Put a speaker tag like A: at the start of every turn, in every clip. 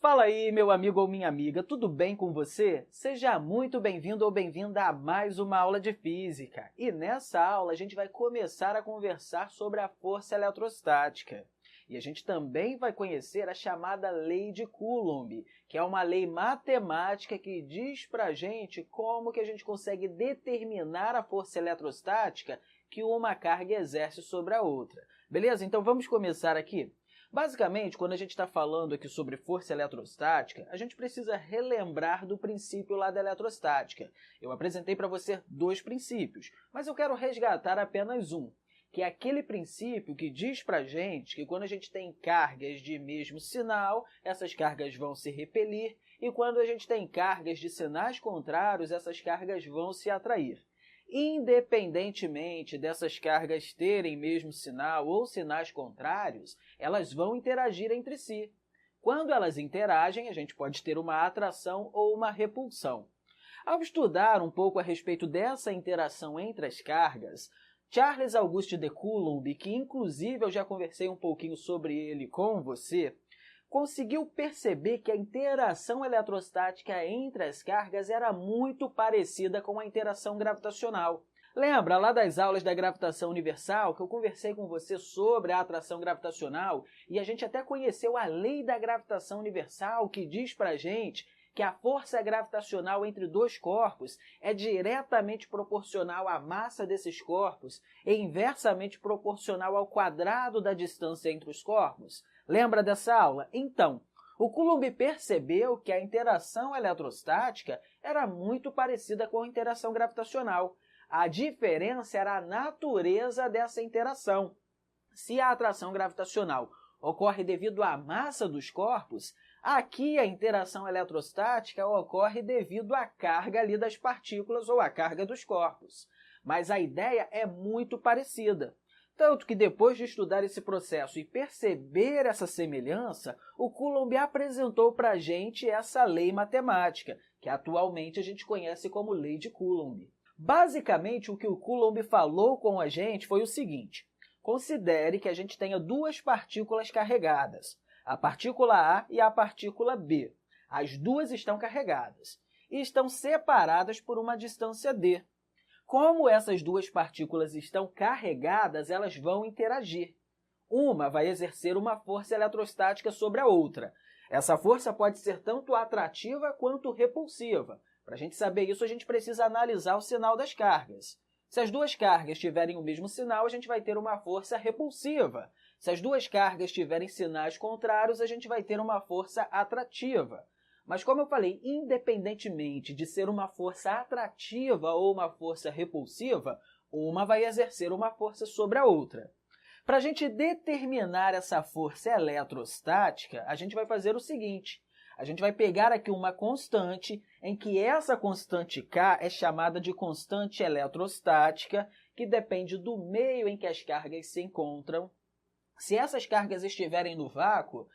A: Fala aí, meu amigo ou minha amiga, tudo bem com você? Seja muito bem-vindo ou bem-vinda a mais uma aula de física. E nessa aula a gente vai começar a conversar sobre a força eletrostática. E a gente também vai conhecer a chamada Lei de Coulomb, que é uma lei matemática que diz pra gente como que a gente consegue determinar a força eletrostática que uma carga exerce sobre a outra. Beleza? Então vamos começar aqui? Basicamente, quando a gente está falando aqui sobre força eletrostática, a gente precisa relembrar do princípio lá da eletrostática. Eu apresentei para você dois princípios, mas eu quero resgatar apenas um, que é aquele princípio que diz para a gente que quando a gente tem cargas de mesmo sinal, essas cargas vão se repelir, e quando a gente tem cargas de sinais contrários, essas cargas vão se atrair. Independentemente dessas cargas terem mesmo sinal ou sinais contrários, elas vão interagir entre si. Quando elas interagem, a gente pode ter uma atração ou uma repulsão. Ao estudar um pouco a respeito dessa interação entre as cargas, Charles Auguste de Coulomb, que inclusive eu já conversei um pouquinho sobre ele com você, conseguiu perceber que a interação eletrostática entre as cargas era muito parecida com a interação gravitacional. Lembra lá das aulas da gravitação universal que eu conversei com você sobre a atração gravitacional e a gente até conheceu a lei da gravitação universal que diz pra gente que a força gravitacional entre dois corpos é diretamente proporcional à massa desses corpos e inversamente proporcional ao quadrado da distância entre os corpos? Lembra dessa aula? Então, o Coulomb percebeu que a interação eletrostática era muito parecida com a interação gravitacional. A diferença era a natureza dessa interação. Se a atração gravitacional ocorre devido à massa dos corpos, aqui a interação eletrostática ocorre devido à carga ali das partículas ou à carga dos corpos. Mas a ideia é muito parecida. Tanto que depois de estudar esse processo e perceber essa semelhança, o Coulomb apresentou para a gente essa lei matemática, que atualmente a gente conhece como Lei de Coulomb. Basicamente, o que o Coulomb falou com a gente foi o seguinte: considere que a gente tenha duas partículas carregadas, a partícula A e a partícula B. As duas estão carregadas e estão separadas por uma distância d. Como essas duas partículas estão carregadas, elas vão interagir. Uma vai exercer uma força eletrostática sobre a outra. Essa força pode ser tanto atrativa quanto repulsiva. Para a gente saber isso, a gente precisa analisar o sinal das cargas. Se as duas cargas tiverem o mesmo sinal, a gente vai ter uma força repulsiva. Se as duas cargas tiverem sinais contrários, a gente vai ter uma força atrativa. Mas como eu falei, independentemente de ser uma força atrativa ou uma força repulsiva, uma vai exercer uma força sobre a outra. Para a gente determinar essa força eletrostática, a gente vai fazer o seguinte: a gente vai pegar aqui uma constante, em que essa constante K é chamada de constante eletrostática, que depende do meio em que as cargas se encontram. Se essas cargas estiverem no vácuo,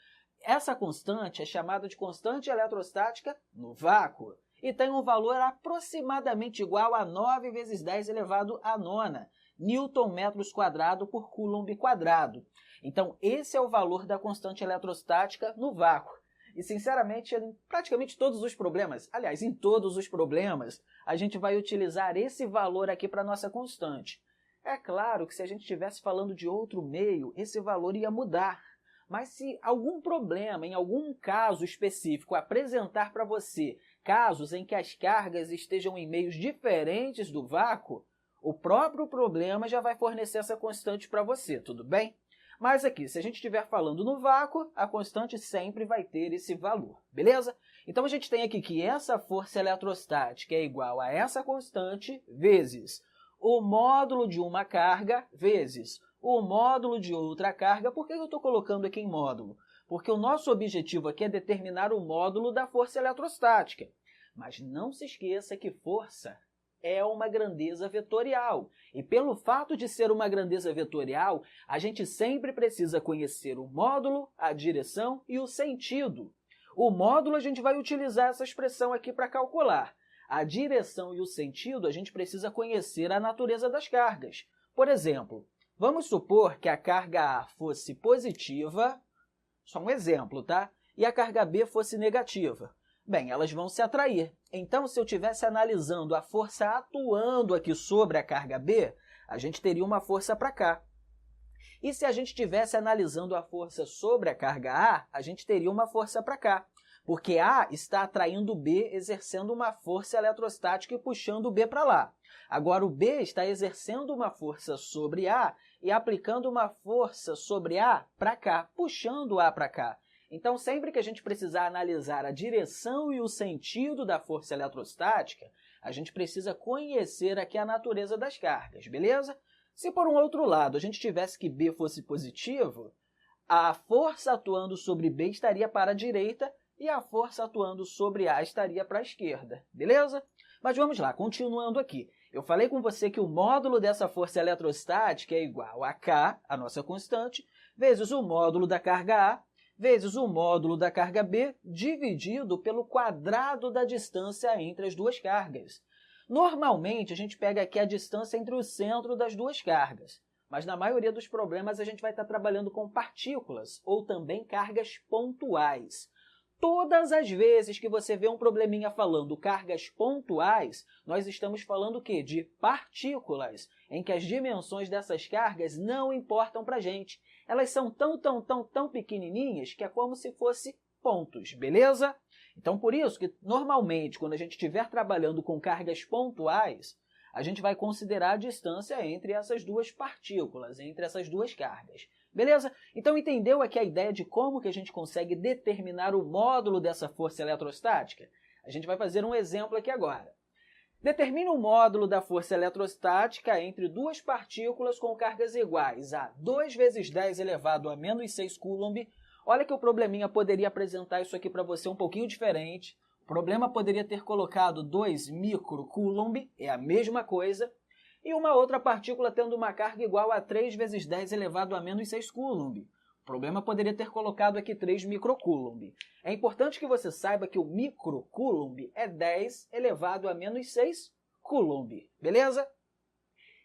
A: essa constante é chamada de constante eletrostática no vácuo e tem um valor aproximadamente igual a 9 vezes 10 elevado à nona Newton-metros quadrado por Coulomb quadrado. Então, esse é o valor da constante eletrostática no vácuo. E, sinceramente, em praticamente todos os problemas, aliás, em todos os problemas, a gente vai utilizar esse valor aqui para a nossa constante. É claro que se a gente estivesse falando de outro meio, esse valor ia mudar. Mas se algum problema, em algum caso específico, apresentar para você casos em que as cargas estejam em meios diferentes do vácuo, o próprio problema já vai fornecer essa constante para você, tudo bem? Mas aqui, se a gente estiver falando no vácuo, a constante sempre vai ter esse valor, beleza? Então a gente tem aqui que essa força eletrostática é igual a essa constante vezes o módulo de uma carga vezes o módulo de outra carga. Por que eu estou colocando aqui em módulo? Porque o nosso objetivo aqui é determinar o módulo da força eletrostática. Mas não se esqueça que força é uma grandeza vetorial. E pelo fato de ser uma grandeza vetorial, a gente sempre precisa conhecer o módulo, a direção e o sentido. O módulo a gente vai utilizar essa expressão aqui para calcular. A direção e o sentido a gente precisa conhecer a natureza das cargas. Por exemplo, vamos supor que a carga A fosse positiva, só um exemplo, tá? e a carga B fosse negativa? Bem, elas vão se atrair. Então, se eu estivesse analisando a força atuando aqui sobre a carga B, a gente teria uma força para cá. E se a gente estivesse analisando a força sobre a carga A gente teria uma força para cá, porque A está atraindo B, exercendo uma força eletrostática e puxando o B para lá. Agora, o B está exercendo uma força sobre A e aplicando uma força sobre A para cá, puxando A para cá. Então, sempre que a gente precisar analisar a direção e o sentido da força eletrostática, a gente precisa conhecer aqui a natureza das cargas, beleza? Se por um outro lado a gente tivesse que B fosse positivo, a força atuando sobre B estaria para a direita e a força atuando sobre A estaria para a esquerda, beleza? Mas vamos lá, continuando aqui. Eu falei com você que o módulo dessa força eletrostática é igual a K, a nossa constante, vezes o módulo da carga A, vezes o módulo da carga B, dividido pelo quadrado da distância entre as duas cargas. Normalmente, a gente pega aqui a distância entre o centro das duas cargas, mas na maioria dos problemas a gente vai estar trabalhando com partículas ou também cargas pontuais. Todas as vezes que você vê um probleminha falando cargas pontuais, nós estamos falando o quê? De partículas, em que as dimensões dessas cargas não importam para a gente. Elas são tão pequenininhas que é como se fosse pontos, beleza? Então, por isso que, normalmente, quando a gente estiver trabalhando com cargas pontuais, a gente vai considerar a distância entre essas duas partículas, entre essas duas cargas. Beleza? Então, entendeu aqui a ideia de como que a gente consegue determinar o módulo dessa força eletrostática? A gente vai fazer um exemplo aqui agora. Determine o módulo da força eletrostática entre duas partículas com cargas iguais a 2 vezes 10 elevado a menos 6 coulomb. Olha que o probleminha poderia apresentar isso aqui para você um pouquinho diferente. O problema poderia ter colocado 2 microcoulomb, é a mesma coisa, e uma outra partícula tendo uma carga igual a 3 vezes 10 elevado a menos 6 coulomb. O problema poderia ter colocado aqui 3 microcoulomb. É importante que você saiba que o microcoulomb é 10 elevado a menos 6 coulomb, beleza?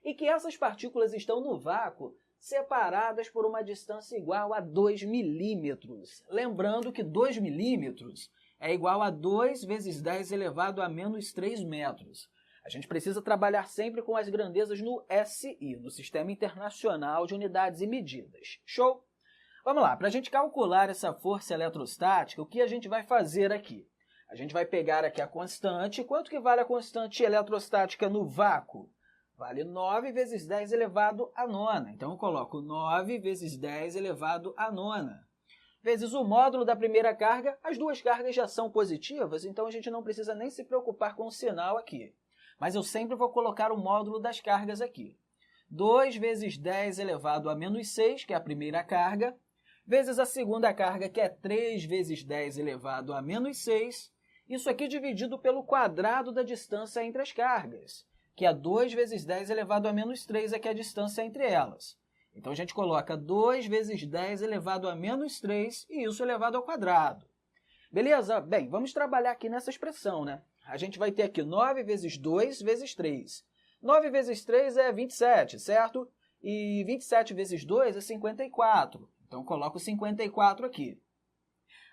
A: E que essas partículas estão no vácuo separadas por uma distância igual a 2 milímetros. Lembrando que 2 milímetros é igual a 2 vezes 10 elevado a menos 3 metros. A gente precisa trabalhar sempre com as grandezas no SI, no Sistema Internacional de Unidades e Medidas. Show? Vamos lá, para a gente calcular essa força eletrostática, o que a gente vai fazer aqui? A gente vai pegar aqui a constante. Quanto que vale a constante eletrostática no vácuo? Vale 9 vezes 10 elevado a nona. Então, eu coloco 9 vezes 10 elevado a nona. Vezes o módulo da primeira carga. As duas cargas já são positivas, então a gente não precisa nem se preocupar com o sinal aqui. Mas eu sempre vou colocar o módulo das cargas aqui. 2 vezes 10 elevado a menos 6, que é a primeira carga, vezes a segunda carga, que é 3 vezes 10 elevado a menos 6. Isso aqui dividido pelo quadrado da distância entre as cargas, que é 2 vezes 10 elevado a menos 3, que é a distância entre elas. Então, a gente coloca 2 vezes 10 elevado a menos 3, e isso elevado ao quadrado. Beleza? Bem, vamos trabalhar aqui nessa expressão, né? A gente vai ter aqui 9 vezes 2 vezes 3. 9 vezes 3 é 27, certo? E 27 vezes 2 é 54. Então, coloco 54 aqui.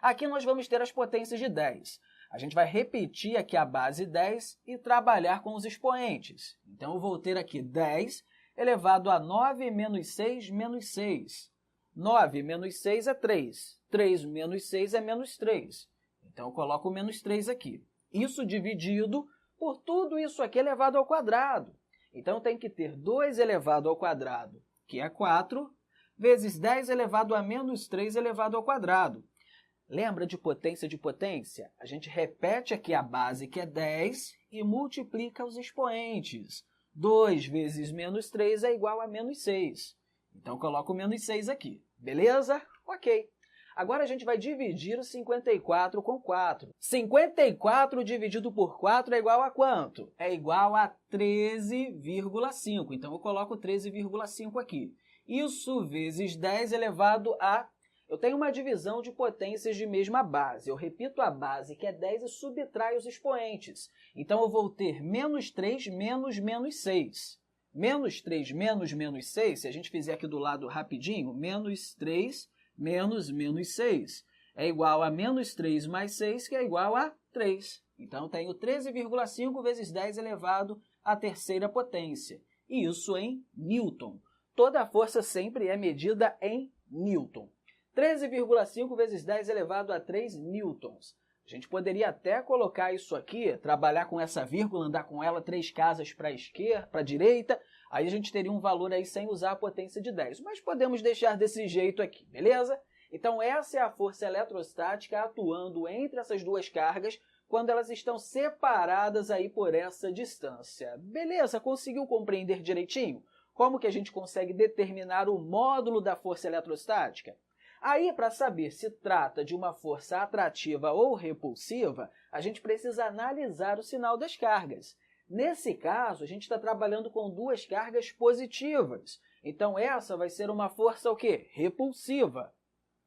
A: Aqui nós vamos ter as potências de 10. A gente vai repetir aqui a base 10 e trabalhar com os expoentes. Então, eu vou ter aqui 10 elevado a 9 menos 6 menos 6. 9 menos 6 é 3. 3 menos 6 é menos 3. Então, eu coloco o menos 3 aqui. Isso dividido por tudo isso aqui elevado ao quadrado. Então, tem que ter 2 elevado ao quadrado, que é 4, vezes 10 elevado a menos 3 elevado ao quadrado. Lembra de potência de potência? A gente repete aqui a base, que é 10, e multiplica os expoentes. 2 vezes menos 3 é igual a menos 6. Então, eu coloco o menos 6 aqui. Beleza? Ok. Agora, a gente vai dividir o 54 com 4. 54 dividido por 4 é igual a quanto? É igual a 13,5. Então, eu coloco 13,5 aqui. Isso vezes 10 elevado a... Eu tenho uma divisão de potências de mesma base. Eu repito a base, que é 10, e subtraio os expoentes. Então, eu vou ter menos 3 menos menos 6. Menos 3 menos menos 6, se a gente fizer aqui do lado rapidinho, menos 3 menos menos 6, é igual a menos 3 mais 6, que é igual a 3. Então, eu tenho 13,5 vezes 10 elevado à terceira potência. E isso em Newton. Toda a força sempre é medida em Newton. 13,5 vezes 10 elevado a 3 newtons. A gente poderia até colocar isso aqui, trabalhar com essa vírgula, andar com ela 3 casas para a esquerda, para a direita, aí a gente teria um valor aí sem usar a potência de 10. Mas podemos deixar desse jeito aqui, beleza? Então, essa é a força eletrostática atuando entre essas duas cargas quando elas estão separadas aí por essa distância. Beleza? Conseguiu compreender direitinho? Como que a gente consegue determinar o módulo da força eletrostática? Aí, para saber se trata de uma força atrativa ou repulsiva, a gente precisa analisar o sinal das cargas. Nesse caso, a gente está trabalhando com duas cargas positivas. Então, essa vai ser uma força o quê? Repulsiva.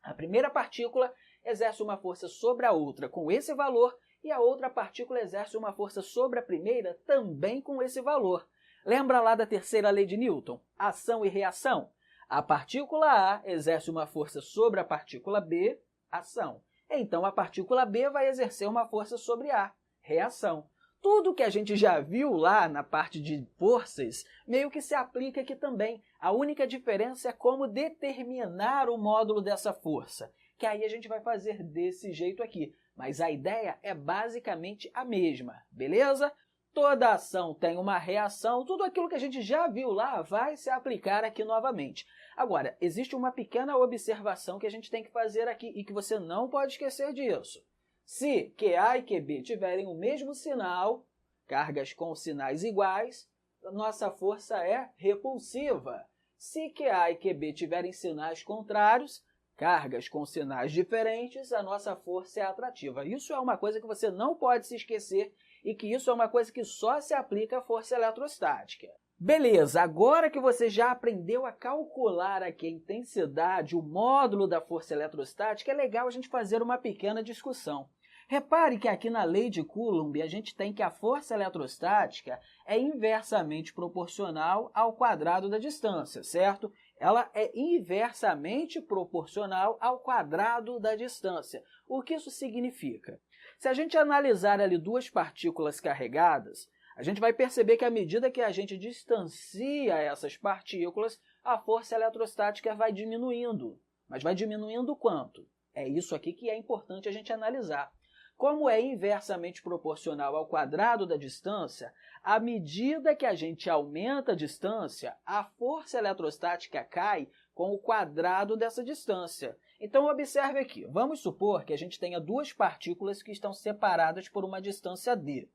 A: A primeira partícula exerce uma força sobre a outra com esse valor e a outra partícula exerce uma força sobre a primeira também com esse valor. Lembra lá da terceira lei de Newton? Ação e reação? A partícula A exerce uma força sobre a partícula B, ação. Então, a partícula B vai exercer uma força sobre A, reação. Tudo que a gente já viu lá na parte de forças, meio que se aplica aqui também. A única diferença é como determinar o módulo dessa força, que aí a gente vai fazer desse jeito aqui. Mas a ideia é basicamente a mesma, beleza? Toda ação tem uma reação, tudo aquilo que a gente já viu lá vai se aplicar aqui novamente. Agora, existe uma pequena observação que a gente tem que fazer aqui e que você não pode esquecer disso. Se QA e QB tiverem o mesmo sinal, cargas com sinais iguais, nossa força é repulsiva. Se QA e QB tiverem sinais contrários, cargas com sinais diferentes, a nossa força é atrativa. Isso é uma coisa que você não pode se esquecer e que isso é uma coisa que só se aplica à força eletrostática. Beleza, agora que você já aprendeu a calcular aqui a intensidade, o módulo da força eletrostática, é legal a gente fazer uma pequena discussão. Repare que aqui na lei de Coulomb a gente tem que a força eletrostática é inversamente proporcional ao quadrado da distância, certo? Ela é inversamente proporcional ao quadrado da distância. O que isso significa? Se a gente analisar ali duas partículas carregadas, a gente vai perceber que à medida que a gente distancia essas partículas, a força eletrostática vai diminuindo. Mas vai diminuindo quanto? É isso aqui que é importante a gente analisar. Como é inversamente proporcional ao quadrado da distância, à medida que a gente aumenta a distância, a força eletrostática cai com o quadrado dessa distância. Então, observe aqui. Vamos supor que a gente tenha duas partículas que estão separadas por uma distância d.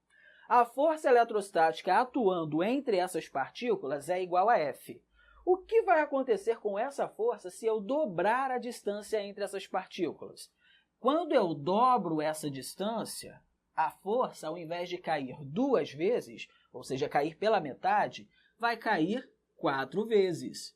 A: A força eletrostática atuando entre essas partículas é igual a F. O que vai acontecer com essa força se eu dobrar a distância entre essas partículas? Quando eu dobro essa distância, a força, ao invés de cair 2 vezes, ou seja, cair pela metade, vai cair 4 vezes.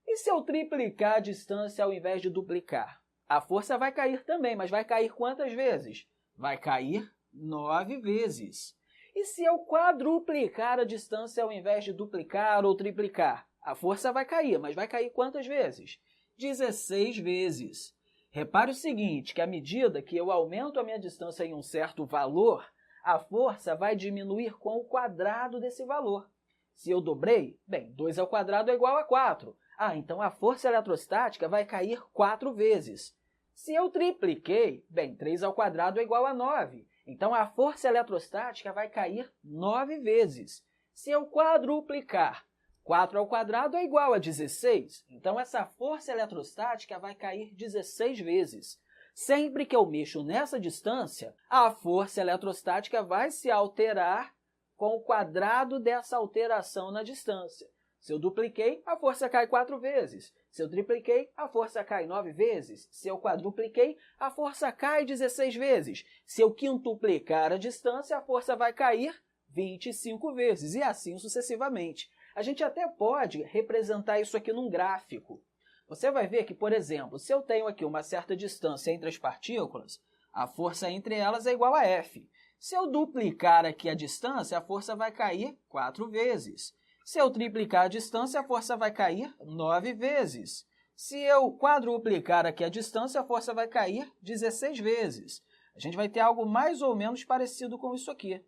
A: E se eu triplicar a distância ao invés de duplicar? A força vai cair também, mas vai cair quantas vezes? Vai cair 9 vezes. E se eu quadruplicar a distância ao invés de duplicar ou triplicar? A força vai cair, mas vai cair quantas vezes? 16 vezes. Repare o seguinte, que à medida que eu aumento a minha distância em um certo valor, a força vai diminuir com o quadrado desse valor. Se eu dobrei, bem, 2 ao quadrado é igual a 4. Então a força eletrostática vai cair 4 vezes. Se eu tripliquei, bem, 3 ao quadrado é igual a 9. Então a força eletrostática vai cair 9 vezes. Se eu quadruplicar, 4 ao quadrado é igual a 16. Então essa força eletrostática vai cair 16 vezes. Sempre que eu mexo nessa distância, a força eletrostática vai se alterar com o quadrado dessa alteração na distância. Se eu dupliquei, a força cai 4 vezes. Se eu tripliquei, a força cai 9 vezes. Se eu quadrupliquei, a força cai 16 vezes. Se eu quintuplicar a distância, a força vai cair 25 vezes, e assim sucessivamente. A gente até pode representar isso aqui num gráfico. Você vai ver que, por exemplo, se eu tenho aqui uma certa distância entre as partículas, a força entre elas é igual a F. Se eu duplicar aqui a distância, a força vai cair 4 vezes. Se eu triplicar a distância, a força vai cair 9 vezes. Se eu quadruplicar aqui a distância, a força vai cair 16 vezes. A gente vai ter algo mais ou menos parecido com isso aqui.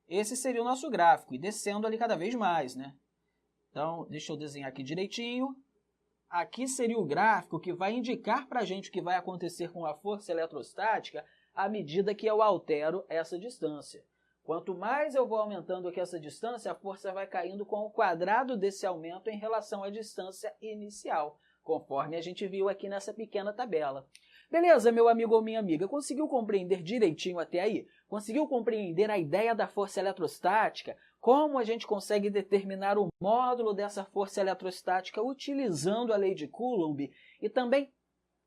A: Esse seria o nosso gráfico, e descendo ali cada vez mais, né? Então, deixa eu desenhar aqui direitinho. Aqui seria o gráfico que vai indicar para a gente o que vai acontecer com a força eletrostática à medida que eu altero essa distância. Quanto mais eu vou aumentando aqui essa distância, a força vai caindo com o quadrado desse aumento em relação à distância inicial, conforme a gente viu aqui nessa pequena tabela. Beleza, meu amigo ou minha amiga? Conseguiu compreender direitinho até aí? Conseguiu compreender a ideia da força eletrostática? Como a gente consegue determinar o módulo dessa força eletrostática utilizando a lei de Coulomb? E também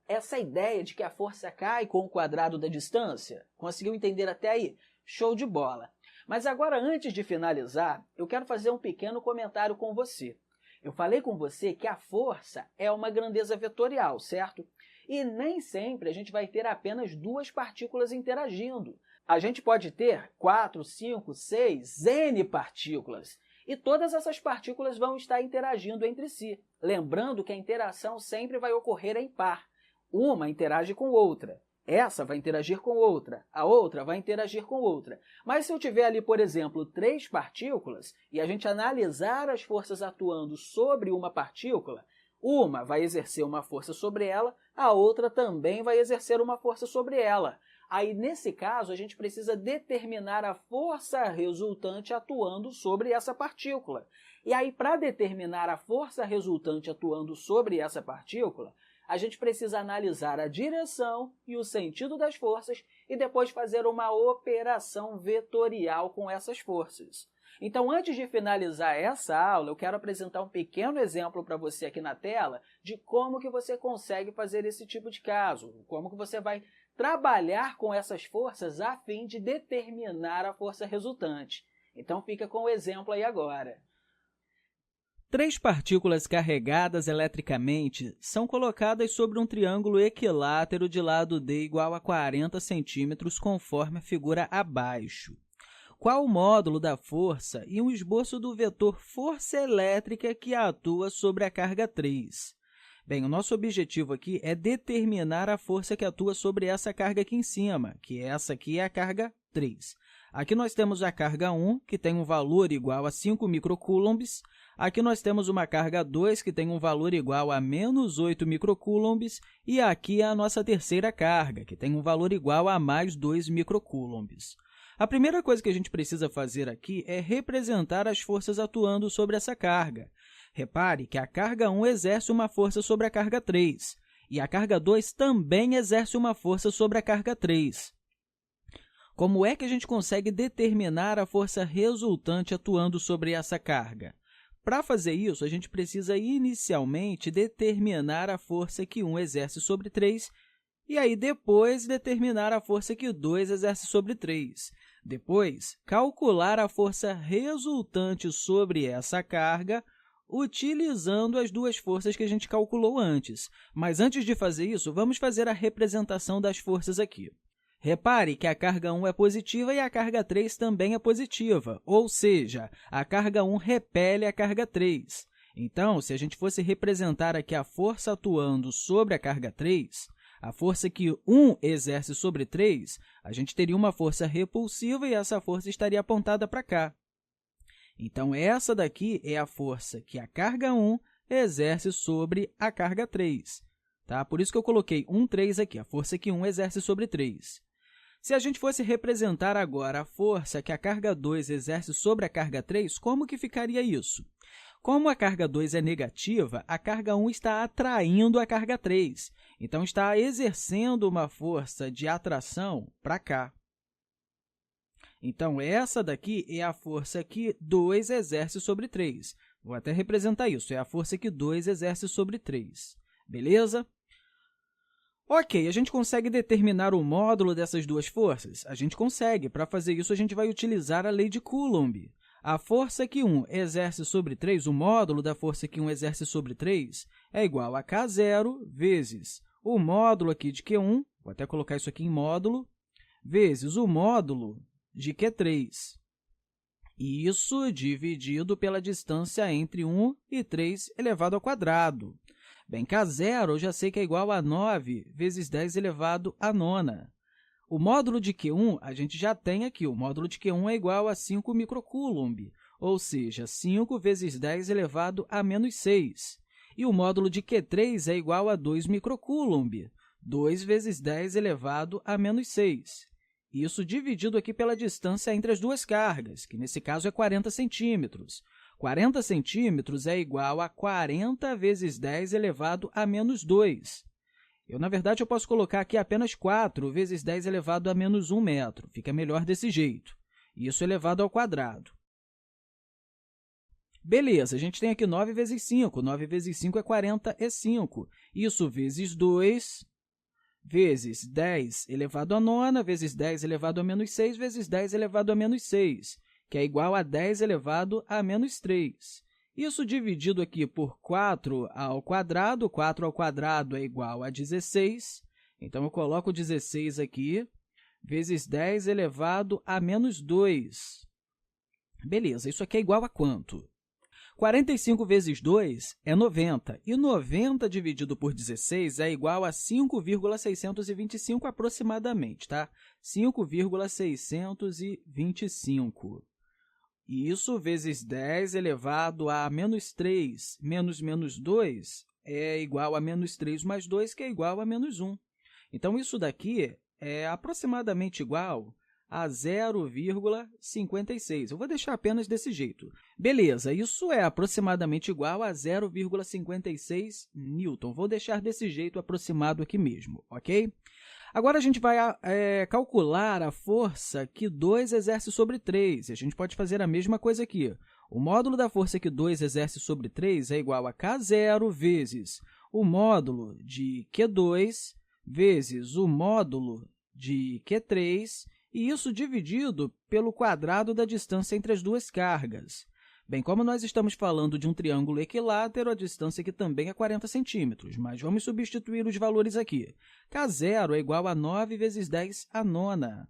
A: essa ideia de que a força cai com o quadrado da distância? Conseguiu entender até aí? Show de bola! Mas agora, antes de finalizar, eu quero fazer um pequeno comentário com você. Eu falei com você que a força é uma grandeza vetorial, certo? E nem sempre a gente vai ter apenas duas partículas interagindo. A gente pode ter 4, 5, 6, N partículas. E todas essas partículas vão estar interagindo entre si. Lembrando que a interação sempre vai ocorrer em par. Uma interage com outra. Essa vai interagir com outra, a outra vai interagir com outra. Mas se eu tiver ali, por exemplo, 3 partículas, e a gente analisar as forças atuando sobre uma partícula, uma vai exercer uma força sobre ela, a outra também vai exercer uma força sobre ela. Aí, nesse caso, a gente precisa determinar a força resultante atuando sobre essa partícula. E aí, para determinar a força resultante atuando sobre essa partícula, a gente precisa analisar a direção e o sentido das forças e depois fazer uma operação vetorial com essas forças. Então, antes de finalizar essa aula, eu quero apresentar um pequeno exemplo para você aqui na tela de como que você consegue fazer esse tipo de caso, como que você vai trabalhar com essas forças a fim de determinar a força resultante. Então, fica com o exemplo aí agora. 3 partículas carregadas eletricamente são colocadas sobre um triângulo equilátero de lado D igual a 40 centímetros, conforme a figura abaixo. Qual o módulo da força e um esboço do vetor força elétrica que atua sobre a carga 3? Bem, o nosso objetivo aqui é determinar a força que atua sobre essa carga aqui em cima, que essa aqui é a carga 3. Aqui nós temos a carga 1, que tem um valor igual a 5 microcoulombs. Aqui nós temos uma carga 2, que tem um valor igual a menos 8 microcoulombs. E aqui é a nossa terceira carga, que tem um valor igual a mais 2 microcoulombs. A primeira coisa que a gente precisa fazer aqui é representar as forças atuando sobre essa carga. Repare que a carga 1 exerce uma força sobre a carga 3, e a carga 2 também exerce uma força sobre a carga 3. Como é que a gente consegue determinar a força resultante atuando sobre essa carga? Para fazer isso, a gente precisa inicialmente determinar a força que 1 exerce sobre 3 e aí depois determinar a força que 2 exerce sobre 3. Depois, calcular a força resultante sobre essa carga utilizando as duas forças que a gente calculou antes. Mas antes de fazer isso, vamos fazer a representação das forças aqui. Repare que a carga 1 é positiva e a carga 3 também é positiva, ou seja, a carga 1 repele a carga 3. Então, se a gente fosse representar aqui a força atuando sobre a carga 3, a força que 1 exerce sobre 3, a gente teria uma força repulsiva e essa força estaria apontada para cá. Então, essa daqui é a força que a carga 1 exerce sobre a carga 3. Tá? Por isso que eu coloquei 3 aqui, a força que 1 exerce sobre 3. Se a gente fosse representar agora a força que a carga 2 exerce sobre a carga 3, como que ficaria isso? Como a carga 2 é negativa, a carga 1 está atraindo a carga 3. Então, está exercendo uma força de atração para cá. Então, essa daqui é a força que 2 exerce sobre 3. Vou até representar isso, é a força que 2 exerce sobre 3. Beleza? Ok, a gente consegue determinar o módulo dessas duas forças? A gente consegue. Para fazer isso, a gente vai utilizar a lei de Coulomb. A força que 1 exerce sobre 3, o módulo da força que 1 exerce sobre 3, é igual a K0 vezes o módulo aqui de Q1, vou até colocar isso aqui em módulo, vezes o módulo de Q3. Isso dividido pela distância entre 1 e 3 elevado ao quadrado.
B: Bem, K0 eu já sei que é igual a 9 vezes 10 elevado à nona. O módulo de Q1 a gente já tem aqui. O módulo de Q1 é igual a 5 microcoulomb, ou seja, 5 vezes 10 elevado a menos 6. E o módulo de Q3 é igual a 2 microcoulomb, 2 vezes 10 elevado a menos 6. Isso dividido aqui pela distância entre as duas cargas, que nesse caso é 40 centímetros. 40 centímetros é igual a 40 vezes 10 elevado a menos 2. Na verdade, eu posso colocar aqui apenas 4 vezes 10 elevado a menos 1 metro. Fica melhor desse jeito. Isso elevado ao quadrado. Beleza, a gente tem aqui 9 vezes 5. 9 vezes 5 é 45. Isso vezes 2, vezes 10 elevado à nona, vezes 10 elevado a menos 6, vezes 10 elevado a menos 6, que é igual a 10 elevado a menos 3. Isso dividido aqui por 4 ao quadrado. 4 ao quadrado é igual a 16. Então, eu coloco 16 aqui, vezes 10 elevado a menos 2. Beleza, isso aqui é igual a quanto? 45 vezes 2 é 90, e 90 dividido por 16 é igual a 5,625 aproximadamente, tá? 5,625. Isso vezes 10 elevado a menos 3 menos 2 é igual a menos 3 mais 2, que é igual a menos 1. Então, isso daqui é aproximadamente igual a 0,56. Eu vou deixar apenas desse jeito. Beleza, isso é aproximadamente igual a 0,56 newton. Vou deixar desse jeito aproximado aqui mesmo, ok? Agora, a gente vai calcular a força que 2 exerce sobre 3. E a gente pode fazer a mesma coisa aqui. O módulo da força que 2 exerce sobre 3 é igual a K0 vezes o módulo de Q2 vezes o módulo de Q3, e isso dividido pelo quadrado da distância entre as duas cargas. Bem, como nós estamos falando de um triângulo equilátero, a distância aqui também é 40 centímetros, mas vamos substituir os valores aqui. K0 é igual a 9 vezes 10 à nona.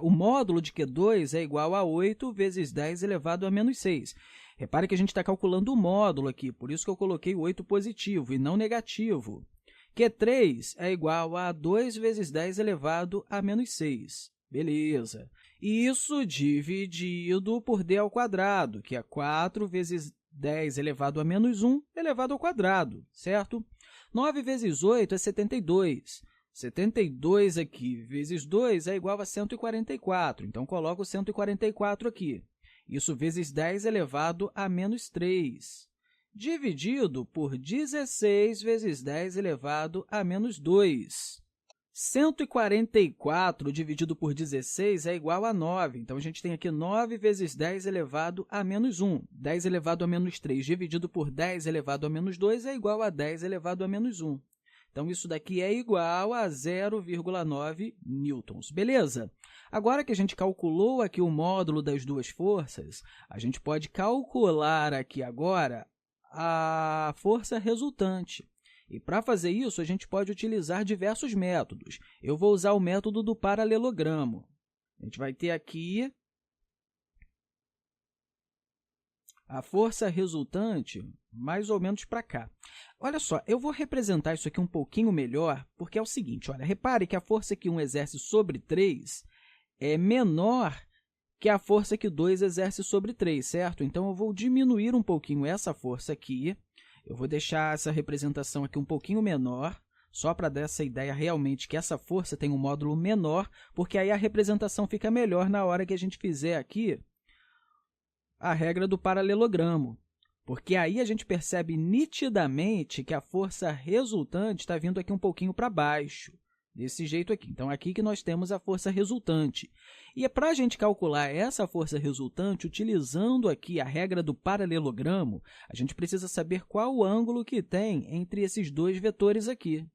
B: O módulo de Q2 é igual a 8 vezes 10 elevado a menos 6. Repare que a gente está calculando o módulo aqui, por isso que eu coloquei o 8 positivo e não negativo. Q3 é igual a 2 vezes 10 elevado a menos 6. Beleza. Isso dividido por d ao quadrado, que é 4 vezes 10 elevado a menos 1 elevado ao quadrado, certo? 9 vezes 8 é 72. 72 aqui vezes 2 é igual a 144. Então, coloco 144 aqui. Isso vezes 10 elevado a menos 3. Dividido por 16 vezes 10 elevado a menos 2. 144 dividido por 16 é igual a 9. Então, a gente tem aqui 9 vezes 10 elevado a menos 1. 10 elevado a menos 3 dividido por 10 elevado a menos 2 é igual a 10 elevado a menos 1. Então, isso daqui é igual a 0,9 newtons. Beleza? Agora que a gente calculou aqui o módulo das duas forças, a gente pode calcular aqui agora a força resultante. E, para fazer isso, a gente pode utilizar diversos métodos. Eu vou usar o método do paralelogramo. A gente vai ter aqui a força resultante mais ou menos para cá. Olha só, eu vou representar isso aqui um pouquinho melhor, porque é o seguinte, olha, repare que a força que 1 exerce sobre 3 é menor que a força que 2 exerce sobre 3, certo? Então, eu vou diminuir um pouquinho essa força aqui. Eu vou deixar essa representação aqui um pouquinho menor, só para dar essa ideia realmente que essa força tem um módulo menor, porque aí a representação fica melhor na hora que a gente fizer aqui a regra do paralelogramo, porque aí a gente percebe nitidamente que a força resultante está vindo aqui um pouquinho para baixo, desse jeito aqui. Então, aqui que nós temos a força resultante. E para a gente calcular essa força resultante, utilizando aqui a regra do paralelogramo, a gente precisa saber qual o ângulo que tem entre esses dois vetores aqui.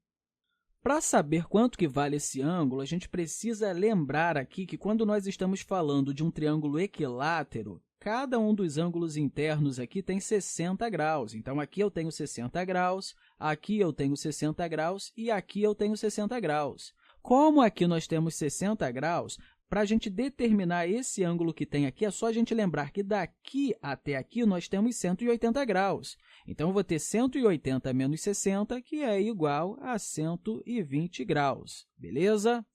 B: Para saber quanto que vale esse ângulo, a gente precisa lembrar aqui que quando nós estamos falando de um triângulo equilátero, cada um dos ângulos internos aqui tem 60 graus. Então, aqui eu tenho 60 graus, aqui eu tenho 60 graus e aqui eu tenho 60 graus. Como aqui nós temos 60 graus, para a gente determinar esse ângulo que tem aqui, é só a gente lembrar que daqui até aqui nós temos 180 graus. Então, eu vou ter 180 menos 60, que é igual a 120 graus, beleza?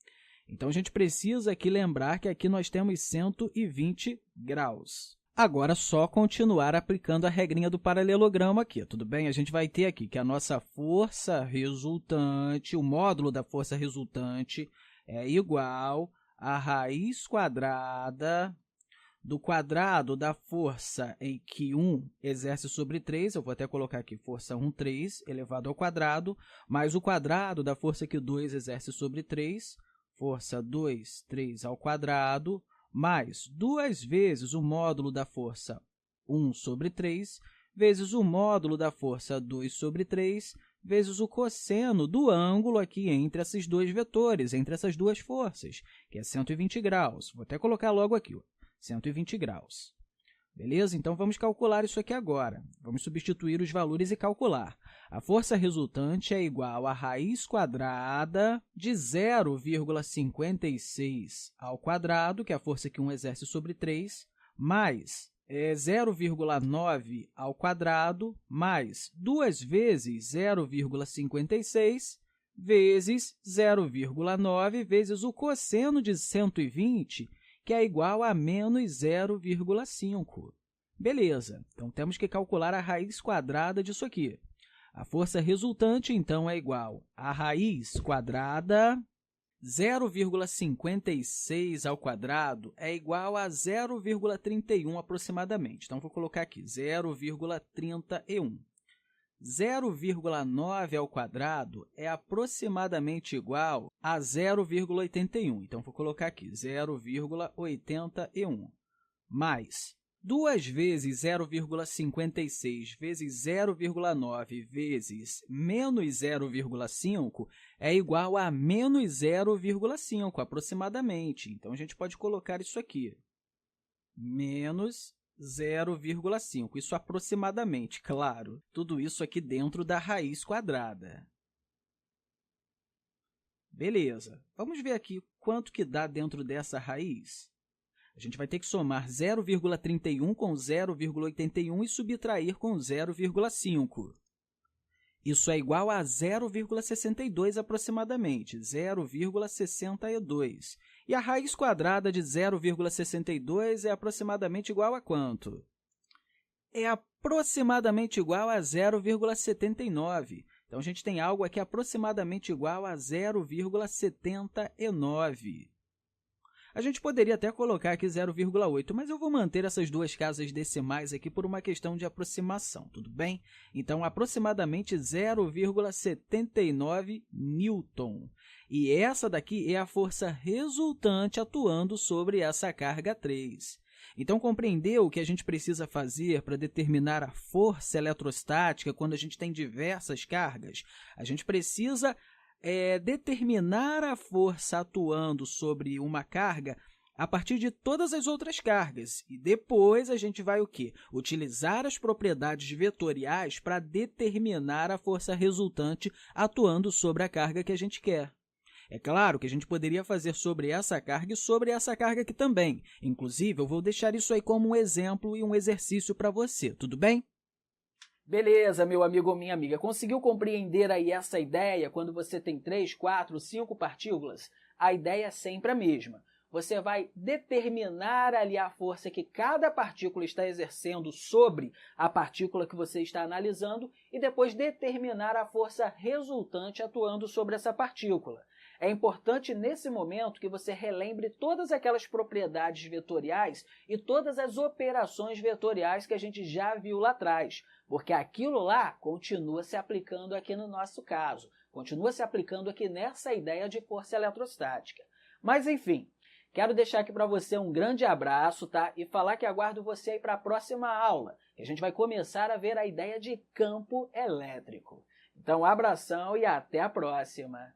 B: Então, a gente precisa aqui lembrar que aqui nós temos 120 graus. Agora, só continuar aplicando a regrinha do paralelogramo aqui, tudo bem? A gente vai ter aqui que a nossa força resultante, o módulo da força resultante é igual a raiz quadrada do quadrado da força em que 1 exerce sobre 3, eu vou até colocar aqui força 1, 3, elevado ao quadrado, mais o quadrado da força que 2 exerce sobre 3, força 2, 3 ao quadrado, mais 2 vezes o módulo da força 1 sobre 3, vezes o módulo da força 2 sobre 3, vezes o cosseno do ângulo aqui entre esses dois vetores, entre essas duas forças, que é 120 graus. Vou até colocar logo aqui, ó, 120 graus. Beleza? Então, vamos calcular isso aqui agora. Vamos substituir os valores e calcular. A força resultante é igual a raiz quadrada de 0,56 ao quadrado, que é a força que 1 exerce sobre 3, mais 0,9 ao quadrado, mais 2 vezes 0,56 vezes 0,9 vezes o cosseno de 120, que é igual a menos 0,5. Beleza, então temos que calcular a raiz quadrada disso aqui. A força resultante, então, é igual a raiz quadrada, 0,56 ao quadrado é igual a 0,31 aproximadamente. Então, vou colocar aqui 0,31. 0,9 ao quadrado é aproximadamente igual a 0,81. Então, vou colocar aqui 0,81 mais 2 vezes 0,56 vezes 0,9 vezes menos 0,5 é igual a menos 0,5 aproximadamente. Então, a gente pode colocar isso aqui, menos 0,5, isso aproximadamente, claro, tudo isso aqui dentro da raiz quadrada. Beleza, vamos ver aqui quanto que dá dentro dessa raiz. A gente vai ter que somar 0,31 com 0,81 e subtrair com 0,5. Isso é igual a 0,62 aproximadamente, 0,62. E a raiz quadrada de 0,62 é aproximadamente igual a quanto? É aproximadamente igual a 0,79. Então, a gente tem algo aqui aproximadamente igual a 0,79. A gente poderia até colocar aqui 0,8, mas eu vou manter essas duas casas decimais aqui por uma questão de aproximação, tudo bem? Então, aproximadamente 0,79 newton. E essa daqui é a força resultante atuando sobre essa carga 3. Então, compreendeu o que a gente precisa fazer para determinar a força eletrostática quando a gente tem diversas cargas? A gente precisa determinar a força atuando sobre uma carga a partir de todas as outras cargas. E depois a gente vai o quê? Utilizar as propriedades vetoriais para determinar a força resultante atuando sobre a carga que a gente quer. É claro que a gente poderia fazer sobre essa carga e sobre essa carga aqui também. Inclusive, eu vou deixar isso aí como um exemplo e um exercício para você, tudo bem?
A: Beleza, meu amigo ou minha amiga, conseguiu compreender aí essa ideia quando você tem 3, 4, 5 partículas? A ideia é sempre a mesma. Você vai determinar ali a força que cada partícula está exercendo sobre a partícula que você está analisando e depois determinar a força resultante atuando sobre essa partícula. É importante, nesse momento, que você relembre todas aquelas propriedades vetoriais e todas as operações vetoriais que a gente já viu lá atrás, porque aquilo lá continua se aplicando aqui no nosso caso, continua se aplicando aqui nessa ideia de força eletrostática. Mas, enfim, quero deixar aqui para você um grande abraço, tá? E falar que aguardo você aí para a próxima aula, que a gente vai começar a ver a ideia de campo elétrico. Então, um abração e até a próxima!